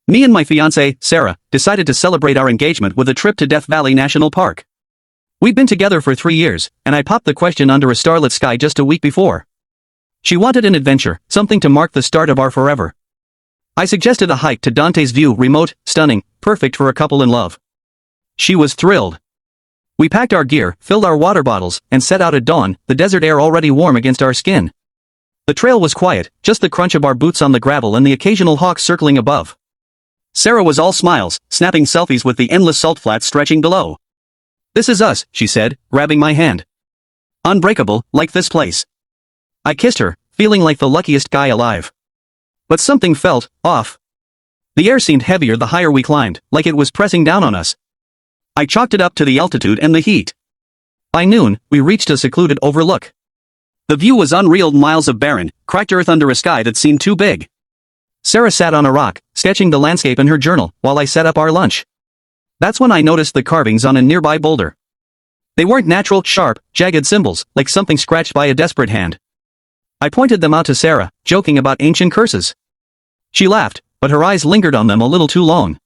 Me and my fiancée, Sarah, decided to celebrate our engagement with a trip to Death Valley National Park. We'd been together for 3 years, and I popped the question under a starlit sky just a week before. She wanted an adventure, something to mark the start of our forever. I suggested a hike to Dante's View, remote, stunning, perfect for a couple in love. She was thrilled. We packed our gear, filled our water bottles, and set out at dawn, the desert air already warm against our skin. The trail was quiet, just the crunch of our boots on the gravel and the occasional hawk circling above. Sarah was all smiles, snapping selfies with the endless salt flats stretching below. "This is us," she said, grabbing my hand. "Unbreakable, like this place." I kissed her, feeling like the luckiest guy alive. But something felt off. The air seemed heavier the higher we climbed, like it was pressing down on us. I chalked it up to the altitude and the heat. By noon, we reached a secluded overlook. The view was unreal, miles of barren, cracked earth under a sky that seemed too big. Sarah sat on a rock, sketching the landscape in her journal, while I set up our lunch. That's when I noticed the carvings on a nearby boulder. They weren't natural, sharp, jagged symbols, like something scratched by a desperate hand. I pointed them out to Sarah, joking about ancient curses. She laughed, but her eyes lingered on them a little too long.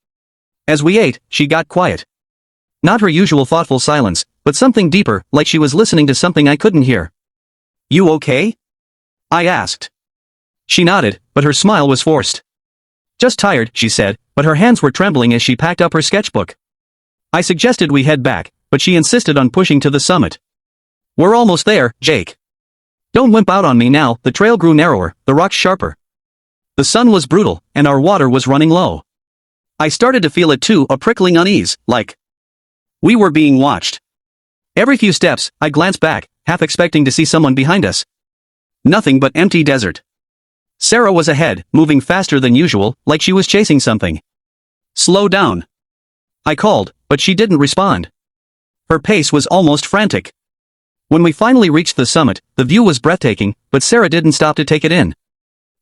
As we ate, she got quiet. Not her usual thoughtful silence, but something deeper, like she was listening to something I couldn't hear. "You okay?" I asked. She nodded, but her smile was forced. "Just tired," she said, but her hands were trembling as she packed up her sketchbook. I suggested we head back, but she insisted on pushing to the summit. "We're almost there, Jake. Don't wimp out on me now." The trail grew narrower, the rocks sharper. The sun was brutal, and our water was running low. I started to feel it too, a prickling unease, like we were being watched. Every few steps, I glanced back, half expecting to see someone behind us. Nothing but empty desert. Sarah was ahead, moving faster than usual, like she was chasing something. "Slow down," I called, but she didn't respond. Her pace was almost frantic. When we finally reached the summit, the view was breathtaking, but Sarah didn't stop to take it in.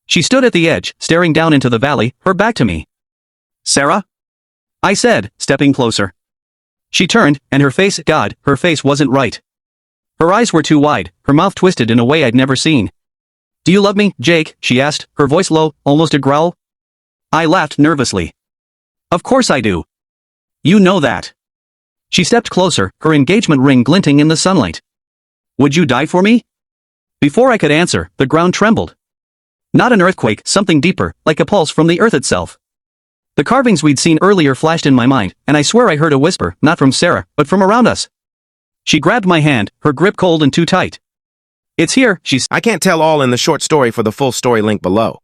She stood at the edge, staring down into the valley, her back to me. "Sarah?" I said, stepping closer. She turned, and her face wasn't right. Her eyes were too wide, her mouth twisted in a way I'd never seen. "Do you love me, Jake?" she asked, her voice low, almost a growl. I laughed nervously. "Of course I do. You know that." She stepped closer, her engagement ring glinting in the sunlight. "Would you die for me?" Before I could answer, the ground trembled. Not an earthquake, something deeper, like a pulse from the earth itself. The carvings we'd seen earlier flashed in my mind, and I swear I heard a whisper, not from Sarah, but from around us. She grabbed my hand, her grip cold and too tight. "It's here," she said. I can't tell all in the short story. For the full story, link below.